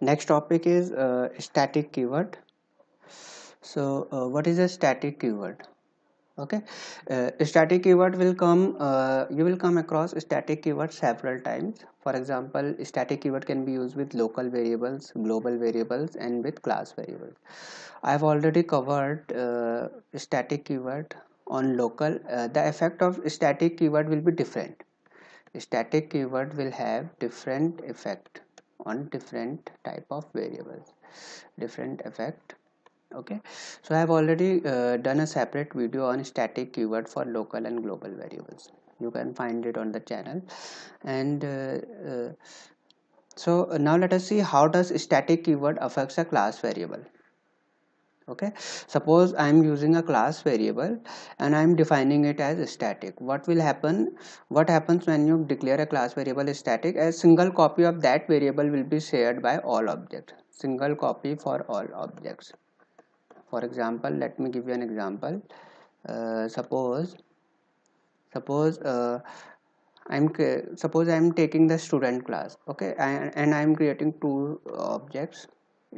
Next topic is static keyword. So what is a static keyword? Okay, static keyword will come, you will come across static keyword several times. For example, static keyword can be used with local variables, global variables, and with class variables. I've already covered static keyword on local. The effect of static keyword will be different. Static keyword will have different effect on different type of variables, different effect. Okay, so I have already done a separate video on static keyword for local and global variables. You can find it on the channel. And now let us see how does static keyword affects a class variable. Okay, suppose I am using a class variable and I am defining it as static. What happens when you declare a class variable static? A single copy of that variable will be shared by all objects, single copy for all objects. For example, let me give you an example. Uh, suppose suppose uh, suppose I'm taking the student class. Okay, and I'm creating two objects,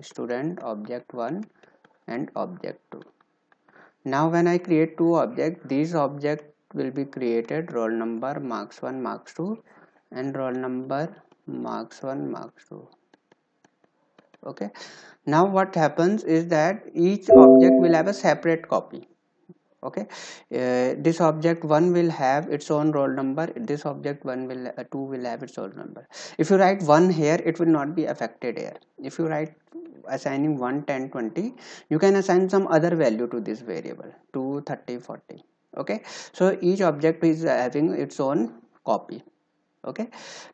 student object 1 and object 2. Now when I create two objects, these objects will be created roll number marks 1 marks 2 and roll number marks 1 marks 2. Okay, now what happens is that each object will have a separate copy. Okay, this object 1 will have its own roll number, this object 1 will 2 will have its own number. If you write 1 here, it will not be affected here. If you write assigning 1 10 20, you can assign some other value to this variable 2 30 40. Okay, so each object is having its own copy. Okay,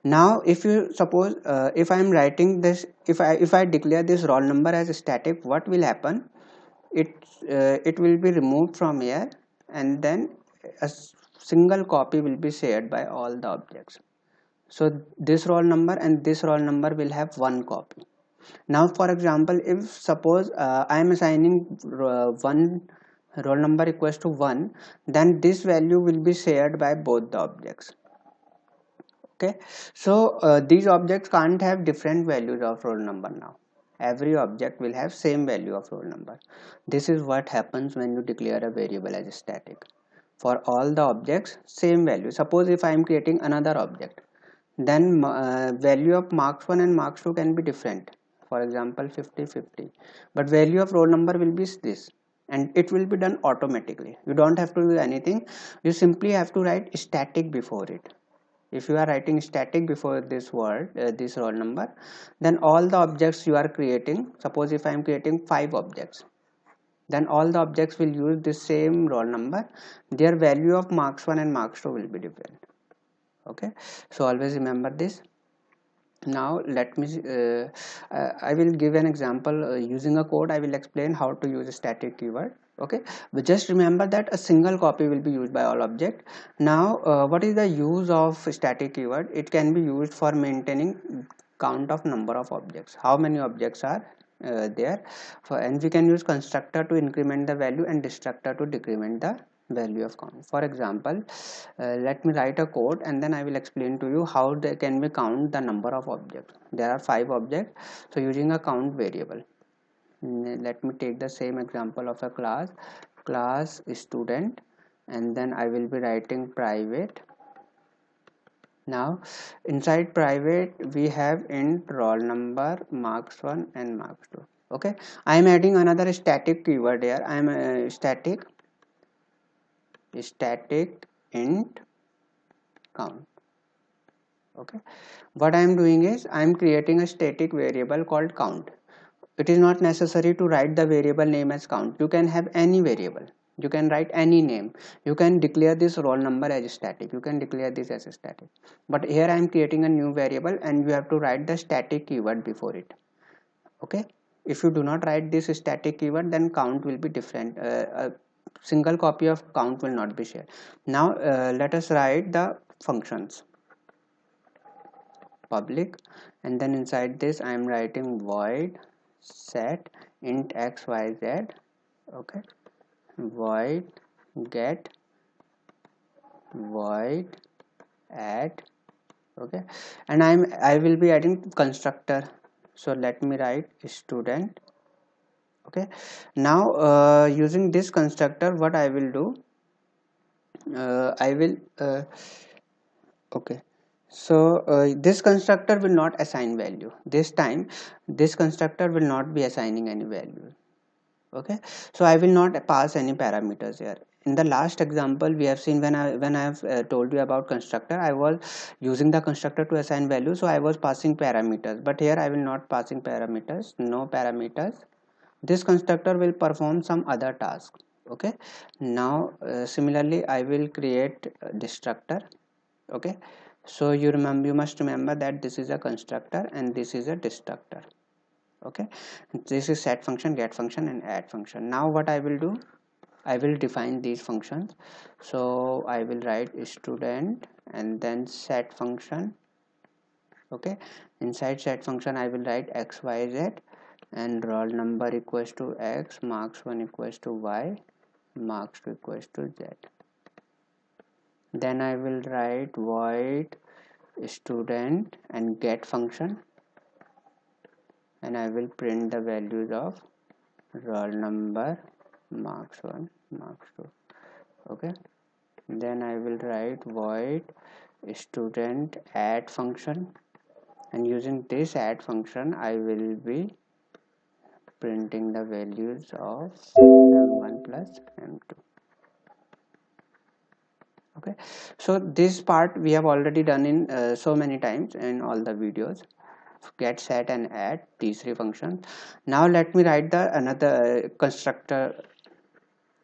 now if you suppose, if I am writing this, if I declare this roll number as static, what will happen? It will be removed from here, and then a single copy will be shared by all the objects. So this roll number and this roll number will have one copy. Now for example, if suppose I am assigning one roll number equals to 1, then this value will be shared by both the objects. Okay, so these objects can't have different values of roll number. Now every object will have same value of roll number. This is what happens when you declare a variable as static. For all the objects, same value. Suppose if I am creating another object, then value of marks 1 and marks 2 can be different. For example 50 50, but value of roll number will be this, and it will be done automatically. You don't have to do anything. You simply have to write static before it. If you are writing static before this word, this roll number, then all the objects you are creating, suppose if I am creating 5 objects, then all the objects will use the same roll number. Their value of marks 1 and marks 2 will be different. Okay, so always remember this. Now let me I will give an example using a code. I will explain how to use a static keyword. Okay, but just remember that a single copy will be used by all object. Now what is the use of static keyword? It can be used for maintaining count of number of objects, how many objects are there and we can use constructor to increment the value and destructor to decrement the value of count. For example, let me write a code and then I will explain to you how they can be count the number of objects. There are 5 objects, so using a count variable. Let me take the same example of a class student, and then I will be writing private. Now inside private we have int roll number marks 1 and marks 2. Okay, I am adding another static keyword here. I am static int count. Okay, what I am doing is I am creating a static variable called count. It is not necessary to write the variable name as count. You can have any variable, you can write any name. You can declare this roll number as static, you can declare this as static, but here I am creating a new variable and you have to write the static keyword before it. Okay, if you do not write this static keyword, then count will be different. A single copy of count will not be shared. Now let us write the functions public, and then inside this I am writing void set int xyz. Okay, void get, void add. Okay, and I will be adding constructor So let me write student. Okay, now using this constructor, what I will do, I will okay, so this constructor will not assign value this time. This constructor will not be assigning any value. Okay, so I will not pass any parameters here. In the last example we have seen, when I have told you about constructor, I was using the constructor to assign value, so I was passing parameters, but here I will not passing parameters, no parameters. This constructor will perform some other task. Okay, now similarly I will create a destructor. Okay, so you must remember that this is a constructor and this is a destructor. Okay, this is set function, get function and add function. Now what I will do, I will define these functions. So I will write student and then set function. Okay, inside set function I will write xyz and roll number equals to x, marks 1 equals to y, marks 2 equals to z. Then I will write void student and get function, and I will print the values of roll number, marks 1, marks 2. Okay, then I will write void student add function, and using this add function I will be printing the values of m1 plus m2. Okay, so this part we have already done in so many times in all the videos, get, set and add, these three functions. Now let me write the another constructor.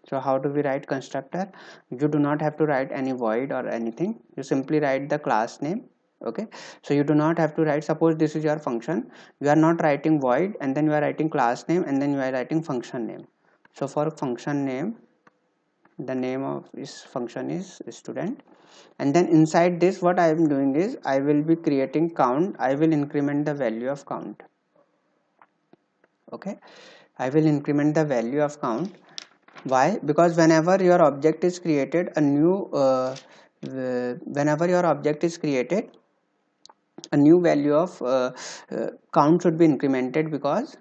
So how do we write constructor? You do not have to write any void or anything, you simply write the class name. Okay, so you do not have to write, suppose this is your function, you are not writing void and then you are writing class name and then you are writing function name. So for function name, the name of this function is student, and then inside this what I am doing is I will be creating count, I will increment the value of count. Okay, I will increment the value of count. Why? Because whenever your object is created, a new whenever your object is created, a new value of count should be incremented because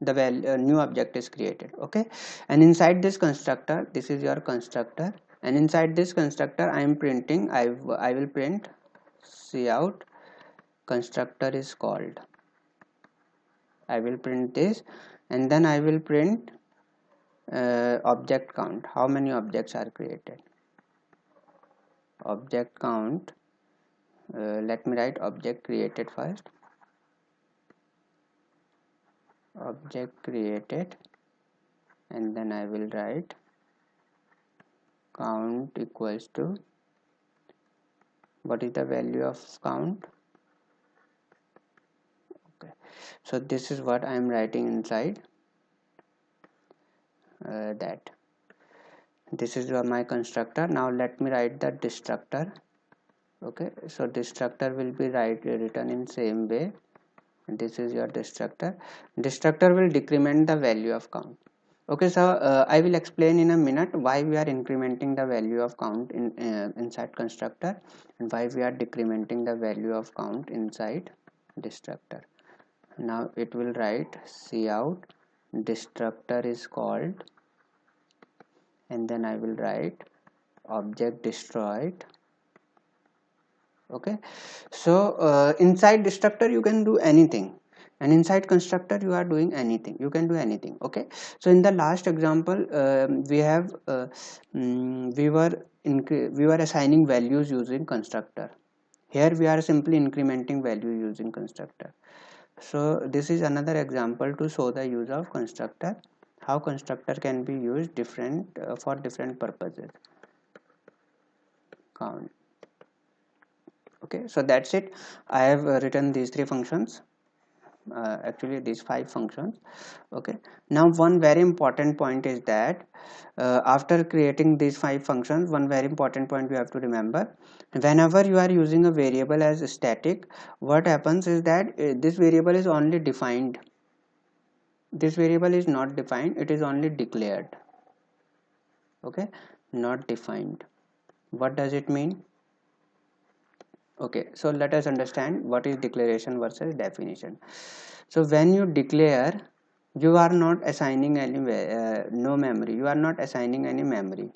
the value new object is created. Okay, and inside this constructor, this is your constructor, and inside this constructor I am printing, I will print cout constructor is called. I will print this, and then I will print object count, how many objects are created. Object count, let me write object created first. Object created, and then I will write count equals to, what is the value of count. Okay, so this is what I am writing inside that. This is my constructor. Now let me write the destructor. Okay, so destructor will be written in same way. This is your destructor. Destructor will decrement the value of count. Okay, so I will explain in a minute why we are incrementing the value of count in inside constructor and why we are decrementing the value of count inside destructor. Now it will write cout destructor is called, and then I will write object destroyed. Okay, so inside destructor you can do anything, and inside constructor you are doing anything, you can do anything. Okay, so in the last example we have we were assigning values using constructor. Here we are simply incrementing value using constructor. So this is another example to show the use of constructor, how constructor can be used different for different purposes. Count. Okay, so that's it. I have written these three functions, actually these 5 functions. Okay, now one very important point is that after creating these 5 functions, one very important point you have to remember, whenever you are using a variable as static, what happens is that this variable is only defined, this variable is not defined, it is only declared. Okay, not defined. What does it mean? Okay, so let us understand what is declaration versus definition. So when you declare, you are not assigning any no memory, you are not assigning any memory.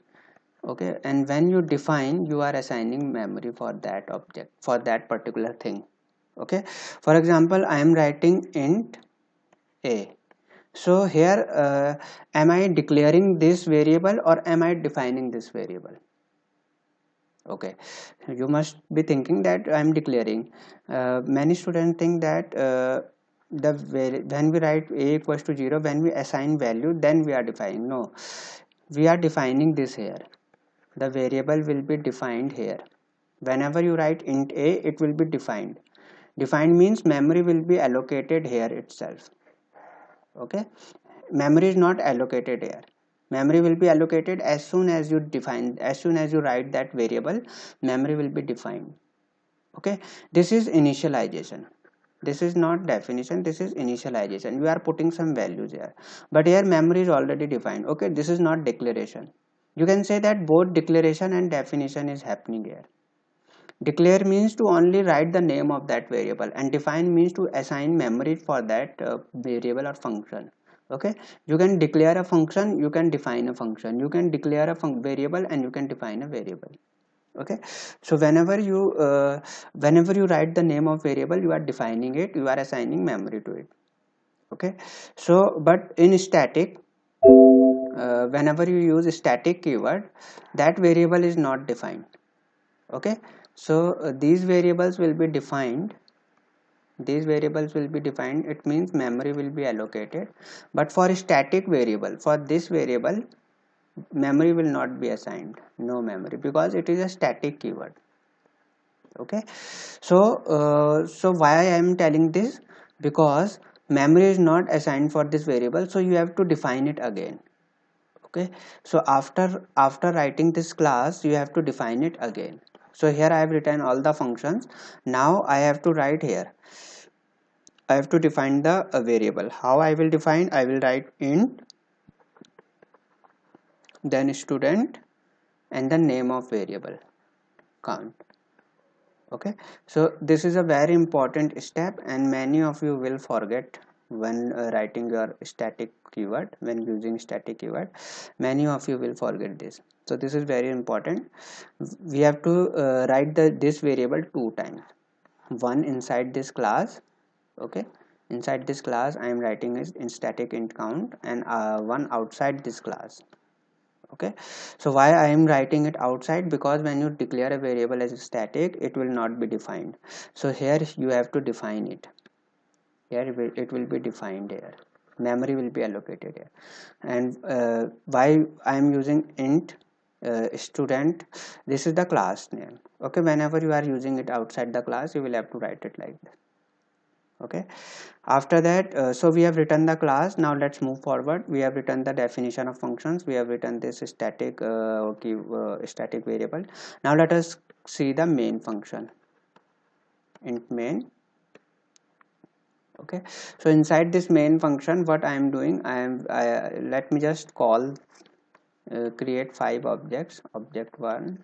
Okay, and when you define, you are assigning memory for that object, for that particular thing. Okay, for example, I am writing int a. So here am I declaring this variable or am I defining this variable? Okay, you must be thinking that I am declaring. Many students think that when we write a equals to 0, when we assign value, then we are defining. No, we are defining this here. The variable will be defined here. Whenever you write int a, it will be defined. Defined means memory will be allocated here itself. Okay, memory is not allocated here. Memory will be allocated as soon as you define, as soon as you write that variable, memory will be defined. Okay, this is initialization. This is not definition, this is initialization. You are putting some values here, but here memory is already defined. Okay, this is not declaration. You can say that both declaration and definition is happening here. Declare means to only write the name of that variable, and define means to assign memory for that variable or function. Okay, you can declare a function, you can define a function, you can declare a variable, and you can define a variable. Okay, so whenever you write the name of variable, you are defining it, you are assigning memory to it. Okay, so but in static, whenever you use static keyword, that variable is not defined. Okay, so these variables will be defined. These variables will be defined, it means memory will be allocated. But for a static variable, for this variable, memory will not be assigned, no memory, because it is a static keyword. Okay, so so why I am telling this? Because memory is not assigned for this variable, so you have to define it again. Okay, so after writing this class, you have to define it again. So here I have written all the functions. Now I have to write here, I have to define the variable. How I will define? I will write int, then student, and the name of variable count. Okay, so this is a very important step, and many of you will forget when writing your static keyword. When using static keyword, many of you will forget this. So this is very important. We have to write this variable two times. One inside this class. Okay, inside this class I am writing is in static int count, and one outside this class. Okay, so why I am writing it outside? Because when you declare a variable as static, it will not be defined. So here you have to define it. Here it will be defined here. Memory will be allocated here. And why I am using int student? This is the class name. Okay, whenever you are using it outside the class, you will have to write it like this. Okay, after that, so we have written the class. Now let's move forward. We have written the definition of functions, we have written this static static variable. Now let us see the main function, int main. Okay, so inside this main function, what I am doing, let me just call create 5 objects: object 1,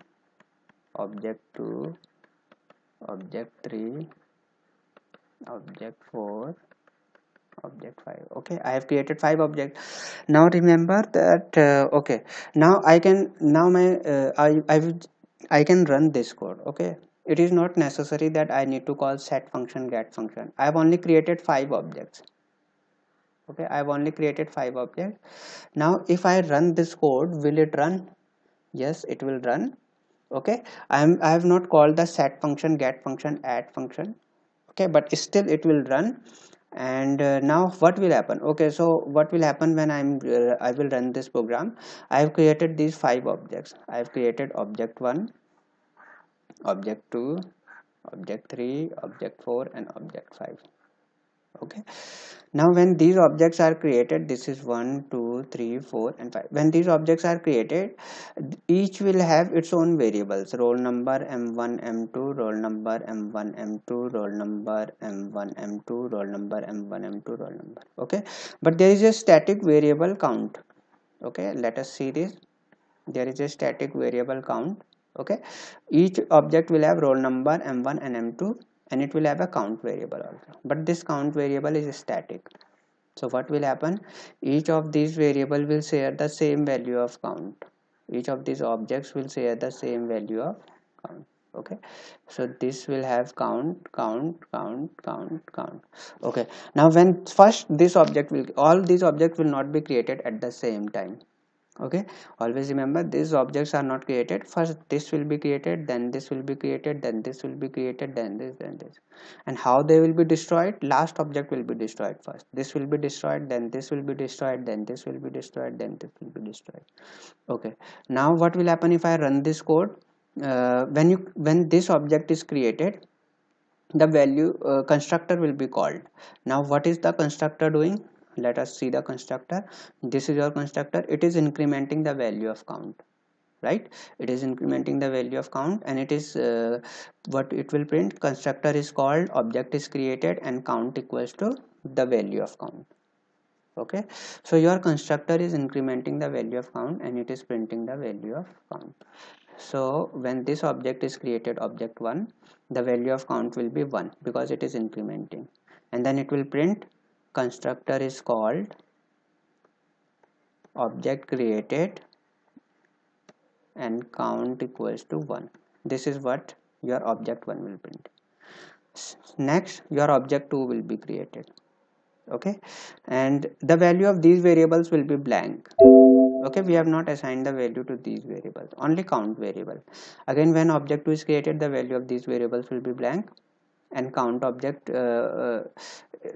object 2, object 3, object 4, object 5. Okay, I have created 5 objects. Now remember that okay, now I can, now my I can run this code. Okay, it is not necessary that I need to call set function, get function. I have only created 5 objects. Okay, I have only created 5 objects. Now if I run this code, will it run? Yes, it will run. Okay, I have not called the set function, get function, add function. Okay, but still it will run. And now what will happen? Okay, so what will happen when I will run this program? I have created these 5 objects. I have created object 1, object 2, object 3, object 4, and object 5. Okay, now when these objects are created, this is 1, 2, 3, 4, and 5. When these objects are created, each will have its own variables: roll number m1 m2, roll number m1 m2, roll number m1 m2, roll number m1 m2, roll number. Okay, but there is a static variable count. Okay, let us see this. There is a static variable count. Okay, each object will have roll number m1 and m2, and it will have a count variable also, but this count variable is static. So what will happen, each of these variable will share the same value of count, each of these objects will share the same value of count. Okay, so this will have count, count, count, count, count. Okay, now when first this object will, all these objects will not be created at the same time. Okay, always remember these objects are not created, first this will be created, then this will be created, then this will be created, then this, then this. And how they will be destroyed, last object will be destroyed first, this will be destroyed, then this will be destroyed, then this will be destroyed, then this will be destroyed. Okay, now what will happen if I run this code, when this object is created, the value constructor will be called. Now what is the constructor doing, let us see the constructor. This is your constructor, it is incrementing the value of count, right? It is incrementing the value of count, and it is what it will print, constructor is called, object is created, and count equals to the value of count. Okay, so your constructor is incrementing the value of count and it is printing the value of count. So when this object is created, object 1, the value of count will be 1 because it is incrementing, and then it will print constructor is called, object created, and count equals to 1. This is what your object 1 will print. Next your object 2 will be created. Okay, and the value of these variables will be blank. Okay, we have not assigned the value to these variables, only count variable. Again, when object 2 is created, the value of these variables will be blank, and count object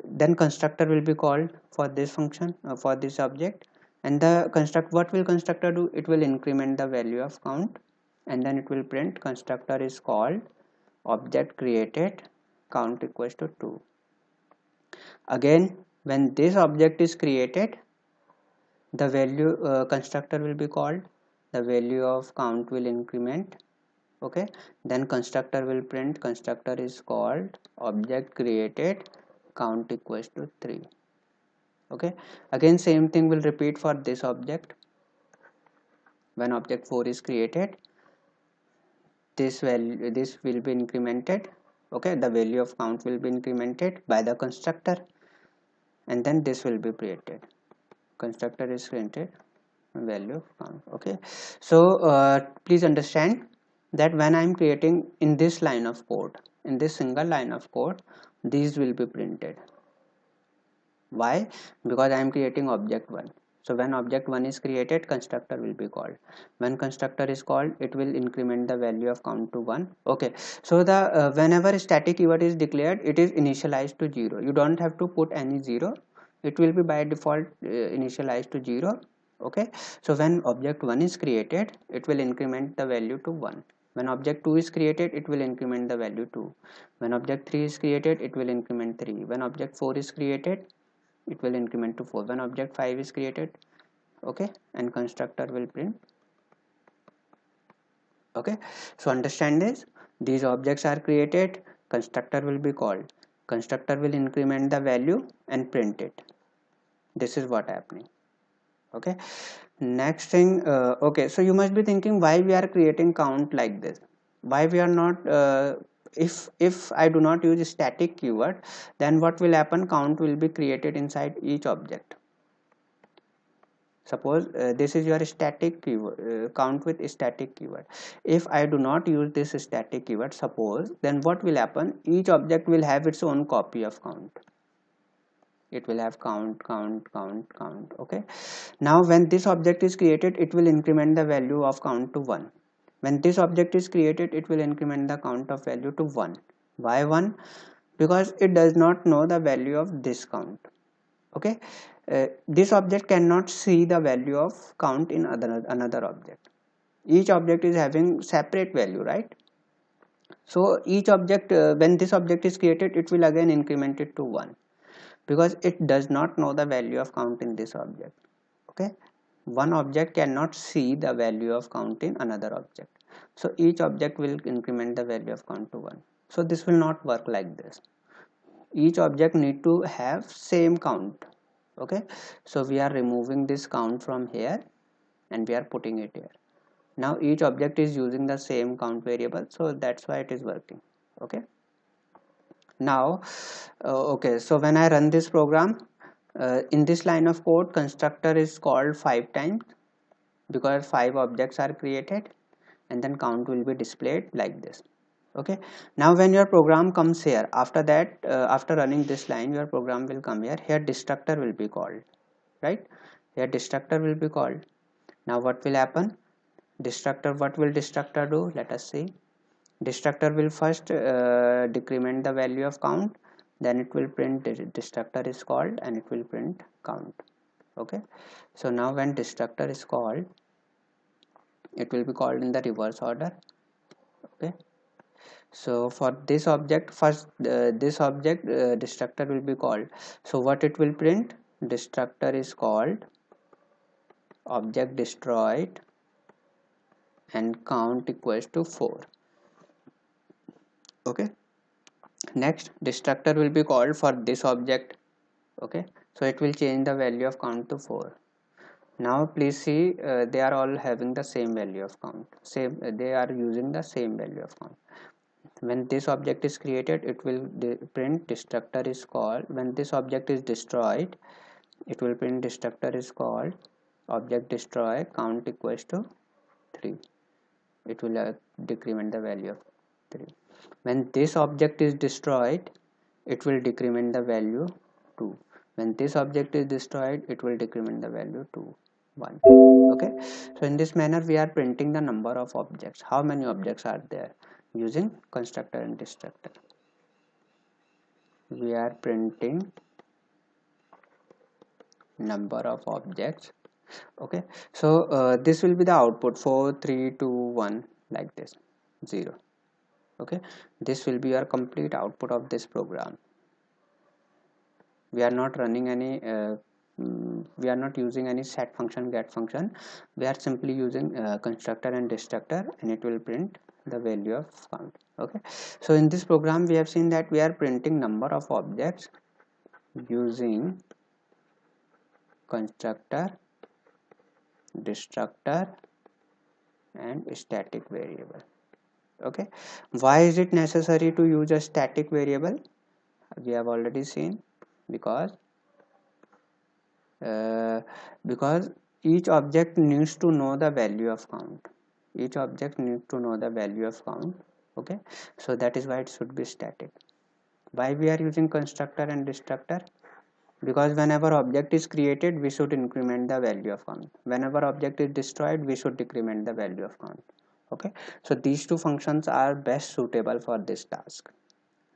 then constructor will be called for this function, for this object, and the construct, what will constructor do, it will increment the value of count, and then it will print constructor is called, object created, count equals to 2. Again, when this object is created, the value constructor will be called, the value of count will increment. Okay, then constructor will print constructor is called, object created, count equals to 3. Okay, again same thing will repeat for this object. When object 4 is created, this value, this will be incremented. Okay, the value of count will be incremented by the constructor, and then this will be created, constructor is created, value of count. Okay, so please understand that when I am creating in this line of code, in this single line of code, these will be printed. Why? Because I am creating object 1. So when object 1 is created, constructor will be called. When constructor is called, it will increment the value of count to 1. Okay, so the whenever static keyword is declared, it is initialized to 0. You don't have to put any 0, it will be by default initialized to 0. Okay, so when object 1 is created, it will increment the value to 1. When object 2 is created, it will increment the value 2. When object 3 is created, it will increment 3. When object 4 is created, it will increment to 4. When object 5 is created, okay, and constructor will print. Okay, so understand this, these objects are created, constructor will be called, constructor will increment the value and print it. This is what happening. Okay, next thing, okay, so you must be thinking why we are creating count like this, why we are not if I do not use static keyword, then what will happen, count will be created inside each object. Suppose this is your static keyword, count with static keyword. If I do not use this static keyword, suppose, then what will happen, each object will have its own copy of count. It will have count, count, count, count. Okay, now when this object is created, it will increment the value of count to 1. When this object is created, it will increment the count of value to 1. Why 1? Because it does not know the value of this count. Okay, this object cannot see the value of count in another object. Each object is having separate value, right? So each object, when this object is created, it will again increment it to 1, because it does not know the value of count in this object. Okay, one object cannot see the value of count in another object, so each object will increment the value of count to 1. So this will not work like this, each object need to have same count. Okay, so we are removing this count from here and we are putting it here. Now each object is using the same count variable, so that's why it is working. Okay, now okay, so when I run this program, in this line of code, constructor is called 5 times because 5 objects are created, and then count will be displayed like this. Okay, now when your program comes here, after that, after running this line, your program will come here. Here destructor will be called, right? Here destructor will be called. Now what will happen? Destructor, what will destructor do? Let us see. Destructor will first decrement the value of count, then it will print destructor is called, and it will print count. Okay, so now when destructor is called, it will be called in the reverse order. Okay, so for this object, first this object destructor will be called, so what it will print? Destructor is called, object destroyed, and count equals to 4. Okay, next destructor will be called for this object. Okay, so it will change the value of count to 4. Now please see, they are all having the same value of count, same, they are using the same value of count. When this object is created, it will print destructor is called. When this object is destroyed, it will print destructor is called, object destroy, count equals to 3. It will decrement the value of 3. When this object is destroyed, it will decrement the value 2. When this object is destroyed, it will decrement the value to 1. Okay, so in this manner we are printing the number of objects. How many objects are there? Using constructor and destructor, we are printing number of objects. Okay, so this will be the output 4 3 2 1 like this 0. Okay, this will be your complete output of this program. We are not running any we are not using any set function, get function. We are simply using constructor and destructor, and it will print the value of count. Okay, so in this program we have seen that we are printing number of objects using constructor, destructor, and static variable. Okay, why is it necessary to use a static variable? We have already seen, because each object needs to know the value of count. Each object needs to know the value of count. Okay, so that is why it should be static. Why we are using constructor and destructor? Because whenever object is created, we should increment the value of count. Whenever object is destroyed, we should decrement the value of count. Okay, so these two functions are best suitable for this task,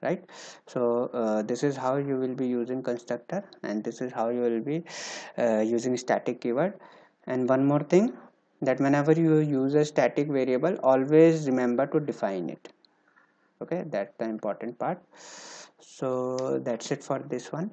right? So this is how you will be using constructor, and this is how you will be using static keyword. And one more thing, that whenever you use a static variable, always remember to define it. Okay, that's the important part. So that's it for this one.